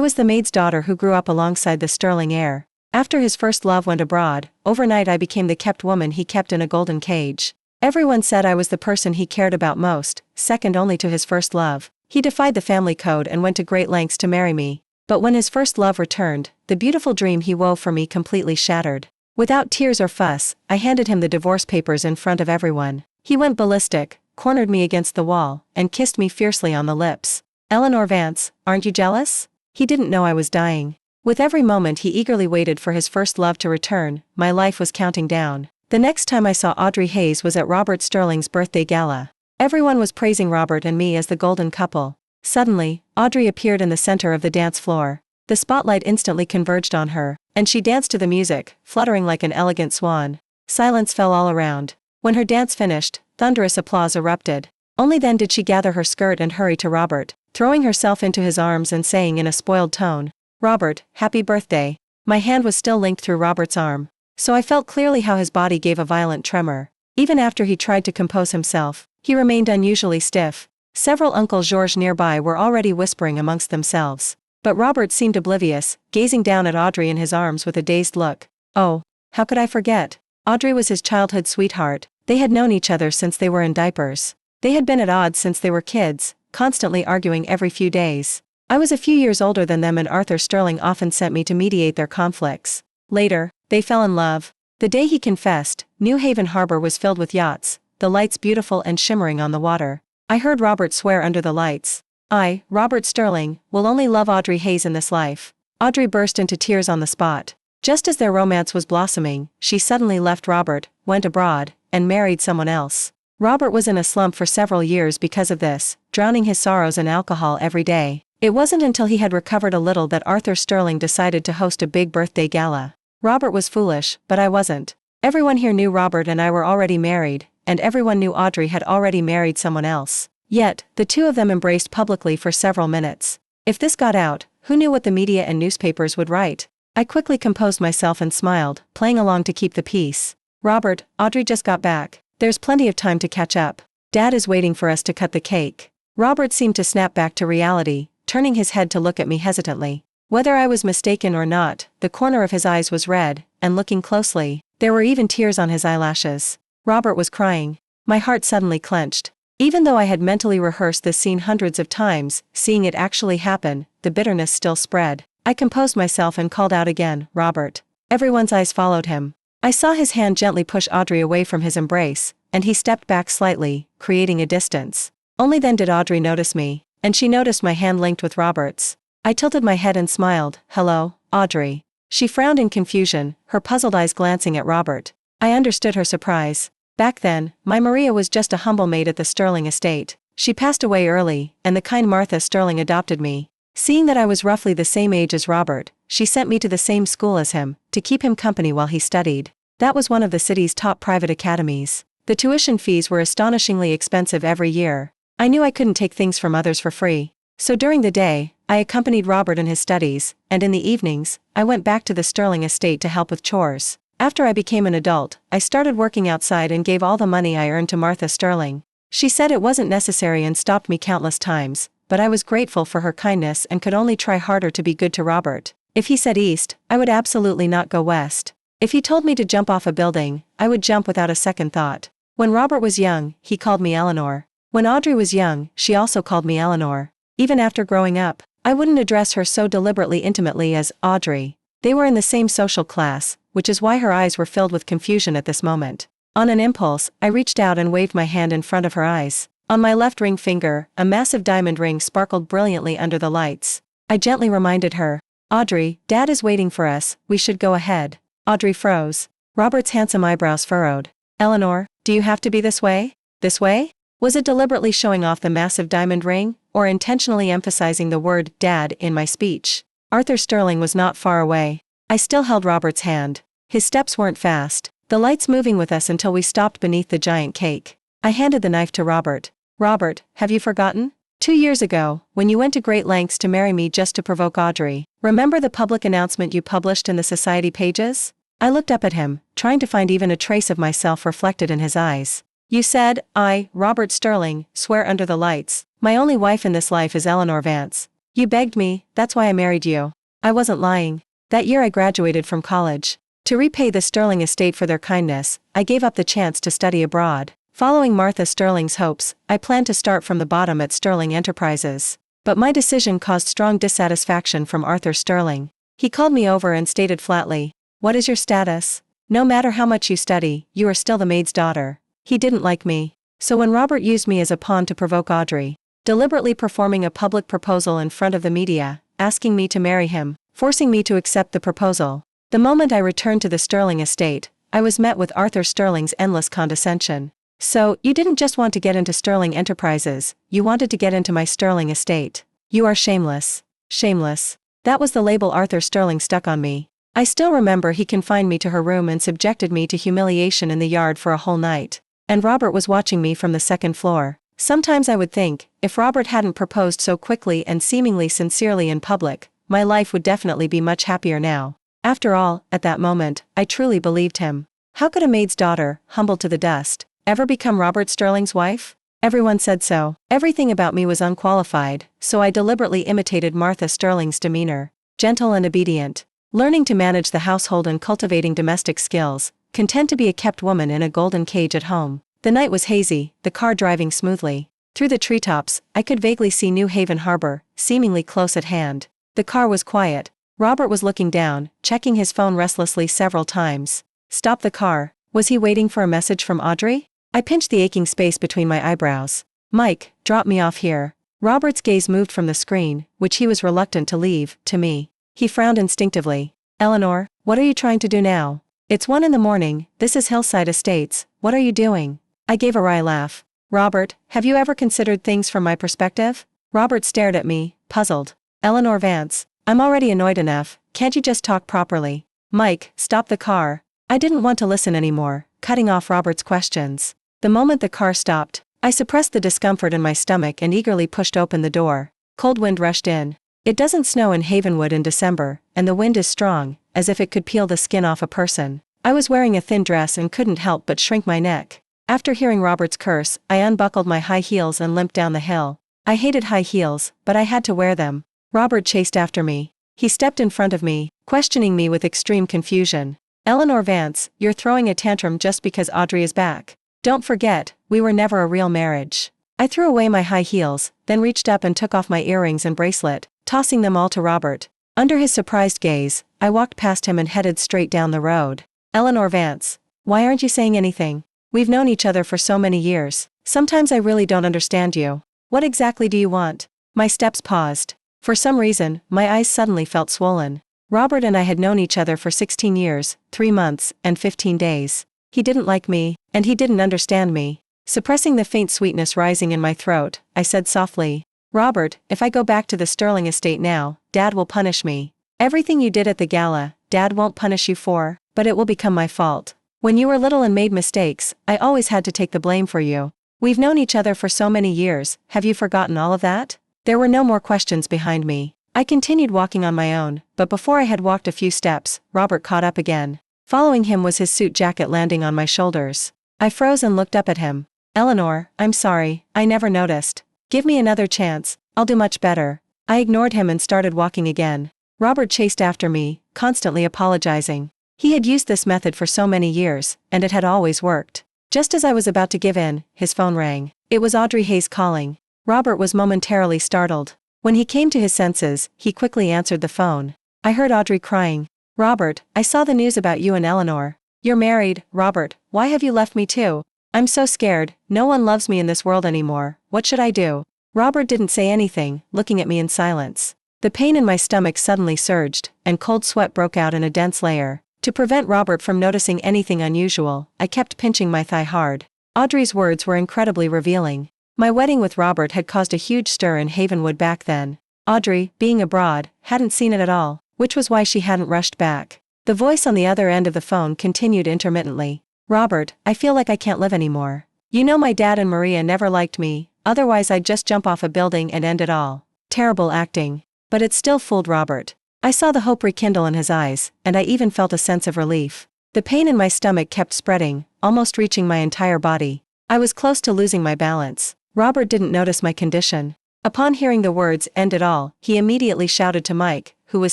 was the maid's daughter who grew up alongside the Sterling heir. After his first love went abroad, overnight I became the kept woman he kept in a golden cage. Everyone said I was the person he cared about most, second only to his first love. He defied the family code and went to great lengths to marry me. But when his first love returned, the beautiful dream he wove for me completely shattered. Without tears or fuss, I handed him the divorce papers in front of everyone. He went ballistic, cornered me against the wall, and kissed me fiercely on the lips. "Eleanor Vance, aren't you jealous?" He didn't know I was dying. With every moment he eagerly waited for his first love to return, my life was counting down. The next time I saw Audrey Hayes was at Robert Sterling's birthday gala. Everyone was praising Robert and me as the golden couple. Suddenly, Audrey appeared in the center of the dance floor. The spotlight instantly converged on her, and she danced to the music, fluttering like an elegant swan. Silence fell all around. When her dance finished, thunderous applause erupted. Only then did she gather her skirt and hurry to Robert, throwing herself into his arms and saying in a spoiled tone, "Robert, happy birthday." My hand was still linked through Robert's arm, so I felt clearly how his body gave a violent tremor. Even after he tried to compose himself, he remained unusually stiff. Several Uncle Georges nearby were already whispering amongst themselves. But Robert seemed oblivious, gazing down at Audrey in his arms with a dazed look. Oh, how could I forget? Audrey was his childhood sweetheart. They had known each other since they were in diapers. They had been at odds since they were kids, constantly arguing every few days. I was a few years older than them and Arthur Sterling often sent me to mediate their conflicts. Later, they fell in love. The day he confessed, New Haven Harbor was filled with yachts, the lights beautiful and shimmering on the water. I heard Robert swear under the lights. I, Robert Sterling, will only love Audrey Hayes in this life. Audrey burst into tears on the spot. Just as their romance was blossoming, she suddenly left Robert, went abroad, and married someone else. Robert was in a slump for several years because of this, drowning his sorrows in alcohol every day. It wasn't until he had recovered a little that Arthur Sterling decided to host a big birthday gala. Robert was foolish, but I wasn't. Everyone here knew Robert and I were already married, and everyone knew Audrey had already married someone else. Yet, the two of them embraced publicly for several minutes. If this got out, who knew what the media and newspapers would write? I quickly composed myself and smiled, playing along to keep the peace. "Robert, Audrey just got back. There's plenty of time to catch up. Dad is waiting for us to cut the cake." Robert seemed to snap back to reality, turning his head to look at me hesitantly. Whether I was mistaken or not, the corner of his eyes was red, and looking closely, there were even tears on his eyelashes. Robert was crying. My heart suddenly clenched. Even though I had mentally rehearsed this scene hundreds of times, seeing it actually happen, the bitterness still spread. I composed myself and called out again, "Robert." Everyone's eyes followed him. I saw his hand gently push Audrey away from his embrace, and he stepped back slightly, creating a distance. Only then did Audrey notice me, and she noticed my hand linked with Robert's. I tilted my head and smiled. "Hello, Audrey." She frowned in confusion, her puzzled eyes glancing at Robert. I understood her surprise. Back then, my Maria was just a humble maid at the Sterling estate. She passed away early, and the kind Martha Sterling adopted me. Seeing that I was roughly the same age as Robert, she sent me to the same school as him, to keep him company while he studied. That was one of the city's top private academies. The tuition fees were astonishingly expensive every year. I knew I couldn't take things from others for free. So during the day, I accompanied Robert in his studies, and in the evenings, I went back to the Sterling estate to help with chores. After I became an adult, I started working outside and gave all the money I earned to Martha Sterling. She said it wasn't necessary and stopped me countless times, but I was grateful for her kindness and could only try harder to be good to Robert. If he said east, I would absolutely not go west. If he told me to jump off a building, I would jump without a second thought. When Robert was young, he called me Eleanor. When Audrey was young, she also called me Eleanor. Even after growing up, I wouldn't address her so deliberately intimately as Audrey. They were in the same social class, which is why her eyes were filled with confusion at this moment. On an impulse, I reached out and waved my hand in front of her eyes. On my left ring finger, a massive diamond ring sparkled brilliantly under the lights. I gently reminded her, "Audrey, Dad is waiting for us, we should go ahead." Audrey froze. Robert's handsome eyebrows furrowed. "Eleanor, do you have to be this way? This way?" Was it deliberately showing off the massive diamond ring, or intentionally emphasizing the word Dad in my speech? Arthur Sterling was not far away. I still held Robert's hand. His steps weren't fast, the lights moving with us until we stopped beneath the giant cake. I handed the knife to Robert. "Robert, have you forgotten? 2 years ago, when you went to great lengths to marry me just to provoke Audrey, remember the public announcement you published in the society pages?" I looked up at him, trying to find even a trace of myself reflected in his eyes. "You said, I, Robert Sterling, swear under the lights, my only wife in this life is Eleanor Vance. You begged me, that's why I married you. I wasn't lying. That year I graduated from college. To repay the Sterling estate for their kindness, I gave up the chance to study abroad. Following Martha Sterling's hopes, I planned to start from the bottom at Sterling Enterprises. But my decision caused strong dissatisfaction from Arthur Sterling. He called me over and stated flatly, "What is your status? No matter how much you study, you are still the maid's daughter." He didn't like me. So when Robert used me as a pawn to provoke Audrey, deliberately performing a public proposal in front of the media, asking me to marry him, forcing me to accept the proposal. The moment I returned to the Sterling estate, I was met with Arthur Sterling's endless condescension. "So, you didn't just want to get into Sterling Enterprises, you wanted to get into my Sterling estate. You are shameless. Shameless." That was the label Arthur Sterling stuck on me. I still remember he confined me to her room and subjected me to humiliation in the yard for a whole night. And Robert was watching me from the second floor. Sometimes I would think, if Robert hadn't proposed so quickly and seemingly sincerely in public, my life would definitely be much happier now. After all, at that moment, I truly believed him. How could a maid's daughter, humbled to the dust, ever become Robert Sterling's wife? Everyone said so. Everything about me was unqualified, so I deliberately imitated Martha Sterling's demeanor. Gentle and obedient. Learning to manage the household and cultivating domestic skills, content to be a kept woman in a golden cage at home. The night was hazy, the car driving smoothly. Through the treetops, I could vaguely see New Haven Harbor, seemingly close at hand. The car was quiet. Robert was looking down, checking his phone restlessly several times. Stop the car. Was he waiting for a message from Audrey? I pinched the aching space between my eyebrows. "Mike, drop me off here." Robert's gaze moved from the screen, which he was reluctant to leave, to me. He frowned instinctively. "Eleanor, what are you trying to do now? It's 1 a.m, this is Hillside Estates, what are you doing?" I gave a wry laugh. "Robert, have you ever considered things from my perspective?" Robert stared at me, puzzled. "Eleanor Vance, I'm already annoyed enough, can't you just talk properly?" "Mike, stop the car." I didn't want to listen anymore, cutting off Robert's questions. The moment the car stopped, I suppressed the discomfort in my stomach and eagerly pushed open the door. Cold wind rushed in. It doesn't snow in Havenwood in December, and the wind is strong, as if it could peel the skin off a person. I was wearing a thin dress and couldn't help but shrink my neck. After hearing Robert's curse, I unbuckled my high heels and limped down the hill. I hated high heels, but I had to wear them. Robert chased after me. He stepped in front of me, questioning me with extreme confusion. "Eleanor Vance, you're throwing a tantrum just because Audrey is back. Don't forget, we were never a real marriage." I threw away my high heels, then reached up and took off my earrings and bracelet, tossing them all to Robert. Under his surprised gaze, I walked past him and headed straight down the road. "Eleanor Vance, why aren't you saying anything? We've known each other for so many years. Sometimes I really don't understand you. What exactly do you want?" My steps paused. For some reason, my eyes suddenly felt swollen. Robert and I had known each other for 16 years, 3 months, and 15 days. He didn't like me, and he didn't understand me. Suppressing the faint sweetness rising in my throat, I said softly, "Robert, if I go back to the Sterling estate now, Dad will punish me. Everything you did at the gala, Dad won't punish you for, but it will become my fault. When you were little and made mistakes, I always had to take the blame for you. We've known each other for so many years, have you forgotten all of that?" There were no more questions behind me. I continued walking on my own, but before I had walked a few steps, Robert caught up again. Following him was his suit jacket landing on my shoulders. I froze and looked up at him. "Eleanor, I'm sorry, I never noticed. Give me another chance, I'll do much better." I ignored him and started walking again. Robert chased after me, constantly apologizing. He had used this method for so many years, and it had always worked. Just as I was about to give in, his phone rang. It was Audrey Hayes calling. Robert was momentarily startled. When he came to his senses, he quickly answered the phone. I heard Audrey crying. "Robert, I saw the news about you and Eleanor. You're married, Robert, why have you left me too? I'm so scared, no one loves me in this world anymore, what should I do?" Robert didn't say anything, looking at me in silence. The pain in my stomach suddenly surged, and cold sweat broke out in a dense layer. To prevent Robert from noticing anything unusual, I kept pinching my thigh hard. Audrey's words were incredibly revealing. My wedding with Robert had caused a huge stir in Havenwood back then. Audrey, being abroad, hadn't seen it at all, which was why she hadn't rushed back. The voice on the other end of the phone continued intermittently. "Robert, I feel like I can't live anymore. You know my dad and Maria never liked me, otherwise I'd just jump off a building and end it all." Terrible acting. But it still fooled Robert. I saw the hope rekindle in his eyes, and I even felt a sense of relief. The pain in my stomach kept spreading, almost reaching my entire body. I was close to losing my balance. Robert didn't notice my condition. Upon hearing the words "end it all," he immediately shouted to Mike, who was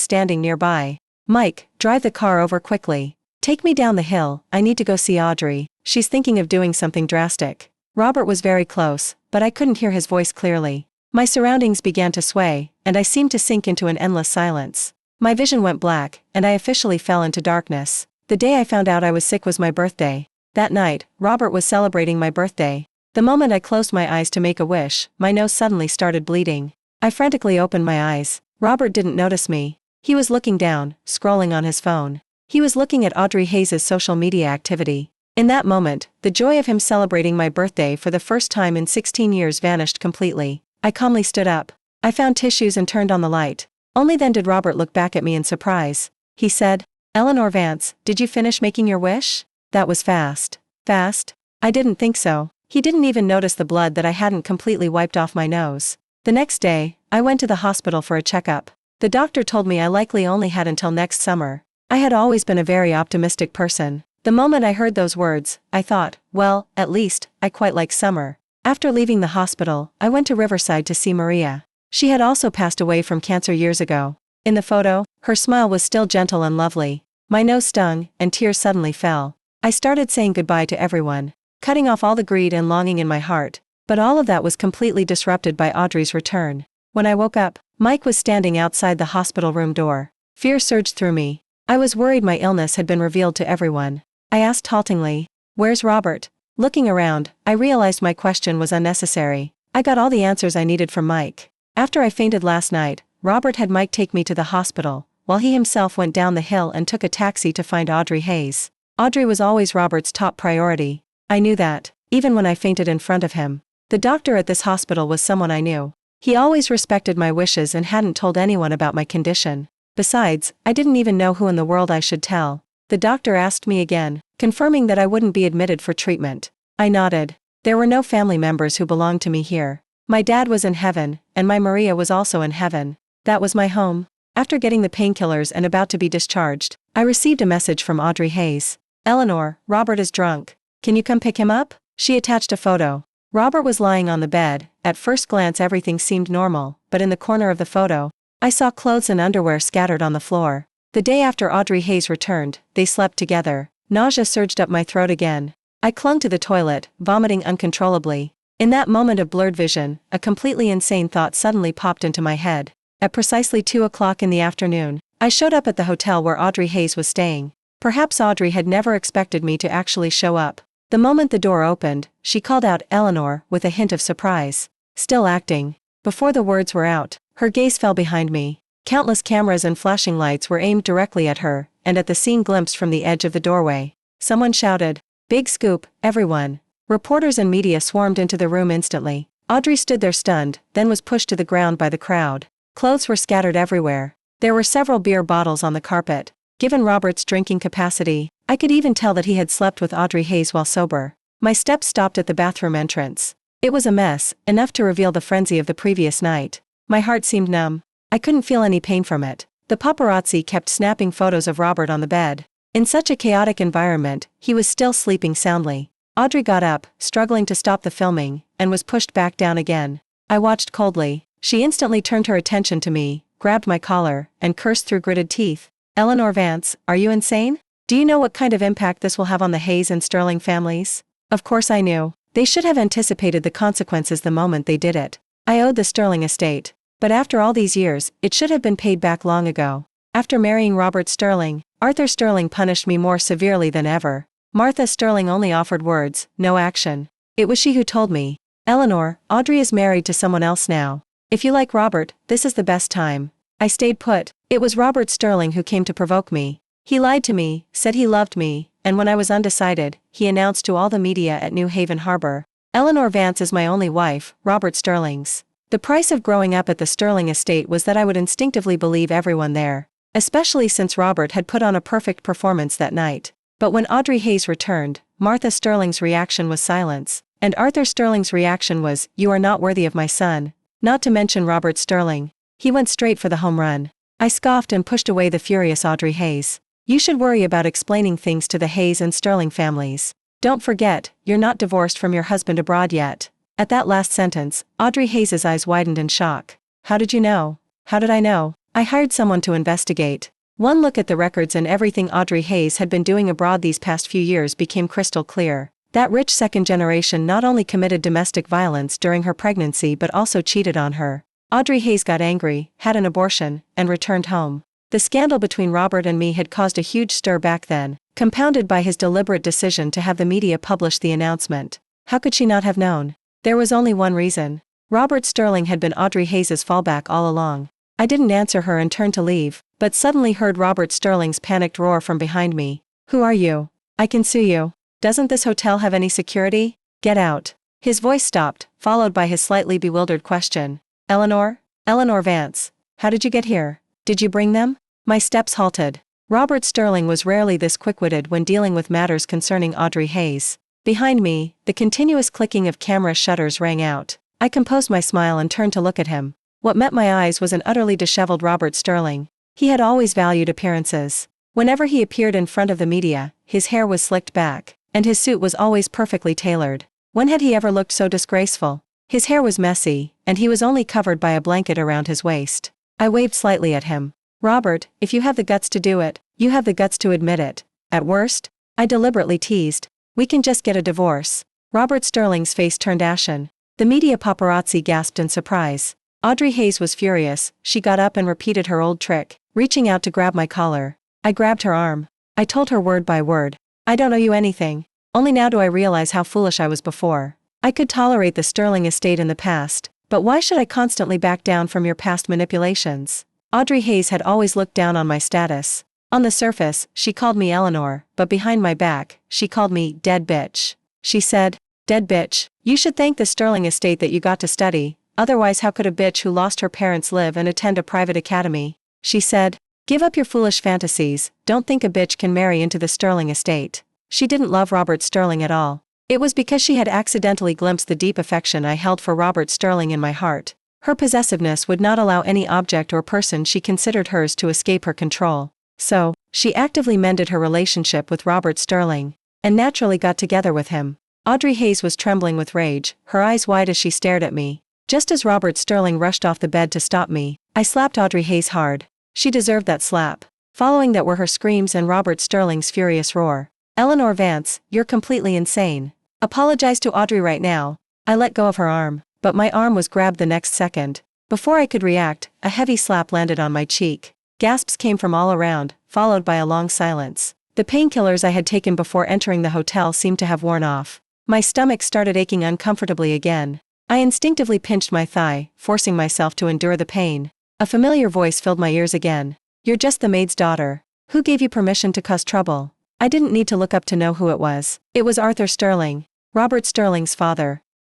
standing nearby. "Mike, drive the car over quickly. Take me down the hill, I need to go see Audrey, she's thinking of doing something drastic." Robert was very close, but I couldn't hear his voice clearly. My surroundings began to sway, and I seemed to sink into an endless silence. My vision went black, and I officially fell into darkness. The day I found out I was sick was my birthday. That night, Robert was celebrating my birthday. The moment I closed my eyes to make a wish, my nose suddenly started bleeding. I frantically opened my eyes. Robert didn't notice me. He was looking down, scrolling on his phone. He was looking at Audrey Hayes' social media activity. In that moment, the joy of him celebrating my birthday for the first time in 16 years vanished completely. I calmly stood up. I found tissues and turned on the light. Only then did Robert look back at me in surprise. He said, "Eleanor Vance, did you finish making your wish? That was fast." Fast? I didn't think so. He didn't even notice the blood that I hadn't completely wiped off my nose. The next day, I went to the hospital for a checkup. The doctor told me I likely only had until next summer. I had always been a very optimistic person. The moment I heard those words, I thought, well, at least, I quite like summer. After leaving the hospital, I went to Riverside to see Maria. She had also passed away from cancer years ago. In the photo, her smile was still gentle and lovely. My nose stung, and tears suddenly fell. I started saying goodbye to everyone, cutting off all the greed and longing in my heart. But all of that was completely disrupted by Audrey's return. When I woke up, Mike was standing outside the hospital room door. Fear surged through me. I was worried my illness had been revealed to everyone. I asked haltingly, "Where's Robert?" Looking around, I realized my question was unnecessary. I got all the answers I needed from Mike. After I fainted last night, Robert had Mike take me to the hospital, while he himself went down the hill and took a taxi to find Audrey Hayes. Audrey was always Robert's top priority. I knew that, even when I fainted in front of him. The doctor at this hospital was someone I knew. He always respected my wishes and hadn't told anyone about my condition. Besides, I didn't even know who in the world I should tell. The doctor asked me again, confirming that I wouldn't be admitted for treatment. I nodded. There were no family members who belonged to me here. My dad was in heaven, and my Maria was also in heaven. That was my home. After getting the painkillers and about to be discharged, I received a message from Audrey Hayes. "Eleanor, Robert is drunk. Can you come pick him up?" She attached a photo. Robert was lying on the bed. At first glance everything seemed normal, but in the corner of the photo, I saw clothes and underwear scattered on the floor. The day after Audrey Hayes returned, they slept together. Nausea surged up my throat again. I clung to the toilet, vomiting uncontrollably. In that moment of blurred vision, a completely insane thought suddenly popped into my head. At precisely 2 o'clock in the afternoon, I showed up at the hotel where Audrey Hayes was staying. Perhaps Audrey had never expected me to actually show up. The moment the door opened, she called out "Eleanor" with a hint of surprise. Still acting. Before the words were out, her gaze fell behind me. Countless cameras and flashing lights were aimed directly at her, and at the scene glimpsed from the edge of the doorway. Someone shouted, "Big scoop, everyone." Reporters and media swarmed into the room instantly. Audrey stood there stunned, then was pushed to the ground by the crowd. Clothes were scattered everywhere. There were several beer bottles on the carpet. Given Robert's drinking capacity, I could even tell that he had slept with Audrey Hayes while sober. My steps stopped at the bathroom entrance. It was a mess, enough to reveal the frenzy of the previous night. My heart seemed numb. I couldn't feel any pain from it. The paparazzi kept snapping photos of Robert on the bed. In such a chaotic environment, he was still sleeping soundly. Audrey got up, struggling to stop the filming, and was pushed back down again. I watched coldly. She instantly turned her attention to me, grabbed my collar, and cursed through gritted teeth. "Eleanor Vance, are you insane? Do you know what kind of impact this will have on the Hayes and Sterling families?" Of course I knew. They should have anticipated the consequences the moment they did it. I owed the Sterling estate. But after all these years, it should have been paid back long ago. After marrying Robert Sterling, Arthur Sterling punished me more severely than ever. Martha Sterling only offered words, no action. It was she who told me, "Eleanor, Audrey is married to someone else now. If you like Robert, this is the best time." I stayed put. It was Robert Sterling who came to provoke me. He lied to me, said he loved me, and when I was undecided, he announced to all the media at New Haven Harbor, "Eleanor Vance is my only wife, Robert Sterling's." The price of growing up at the Sterling estate was that I would instinctively believe everyone there, especially since Robert had put on a perfect performance that night. But when Audrey Hayes returned, Martha Sterling's reaction was silence, and Arthur Sterling's reaction was, "You are not worthy of my son." Not to mention Robert Sterling. He went straight for the home run. I scoffed and pushed away the furious Audrey Hayes. "You should worry about explaining things to the Hayes and Sterling families. Don't forget, you're not divorced from your husband abroad yet." At that last sentence, Audrey Hayes' eyes widened in shock. How did you know? How did I know? I hired someone to investigate. One look at the records and everything Audrey Hayes had been doing abroad these past few years became crystal clear. That rich second generation not only committed domestic violence during her pregnancy but also cheated on her. Audrey Hayes got angry, had an abortion, and returned home. The scandal between Robert and me had caused a huge stir back then, compounded by his deliberate decision to have the media publish the announcement. How could she not have known? There was only one reason. Robert Sterling had been Audrey Hayes' fallback all along. I didn't answer her and turned to leave, but suddenly heard Robert Sterling's panicked roar from behind me. Who are you? I can sue you. Doesn't this hotel have any security? Get out. His voice stopped, followed by his slightly bewildered question. Eleanor? Eleanor Vance. How did you get here? Did you bring them? My steps halted. Robert Sterling was rarely this quick-witted when dealing with matters concerning Audrey Hayes. Behind me, the continuous clicking of camera shutters rang out. I composed my smile and turned to look at him. What met my eyes was an utterly disheveled Robert Sterling. He had always valued appearances. Whenever he appeared in front of the media, his hair was slicked back, and his suit was always perfectly tailored. When had he ever looked so disgraceful? His hair was messy, and he was only covered by a blanket around his waist. I waved slightly at him. Robert, if you have the guts to do it, you have the guts to admit it. At worst, I deliberately teased, we can just get a divorce. Robert Sterling's face turned ashen. The media paparazzi gasped in surprise. Audrey Hayes was furious. She got up and repeated her old trick, reaching out to grab my collar. I grabbed her arm. I told her word by word. I don't owe you anything. Only now do I realize how foolish I was before. I could tolerate the Sterling estate in the past, but why should I constantly back down from your past manipulations? Audrey Hayes had always looked down on my status. On the surface, she called me Eleanor, but behind my back, she called me dead bitch. She said, dead bitch, you should thank the Sterling estate that you got to study. Otherwise how could a bitch who lost her parents live and attend a private academy? She said, give up your foolish fantasies, don't think a bitch can marry into the Sterling estate. She didn't love Robert Sterling at all. It was because she had accidentally glimpsed the deep affection I held for Robert Sterling in my heart. Her possessiveness would not allow any object or person she considered hers to escape her control. So, she actively mended her relationship with Robert Sterling, and naturally got together with him. Audrey Hayes was trembling with rage, her eyes wide as she stared at me. Just as Robert Sterling rushed off the bed to stop me, I slapped Audrey Hayes hard. She deserved that slap. Following that were her screams and Robert Sterling's furious roar. Eleanor Vance, you're completely insane. Apologize to Audrey right now. I let go of her arm, but my arm was grabbed the next second. Before I could react, a heavy slap landed on my cheek. Gasps came from all around, followed by a long silence. The painkillers I had taken before entering the hotel seemed to have worn off. My stomach started aching uncomfortably again. I instinctively pinched my thigh, forcing myself to endure the pain. A familiar voice filled my ears again. You're just the maid's daughter. Who gave you permission to cause trouble? I didn't need to look up to know who it was. It was Arthur Sterling, Robert Sterling's father.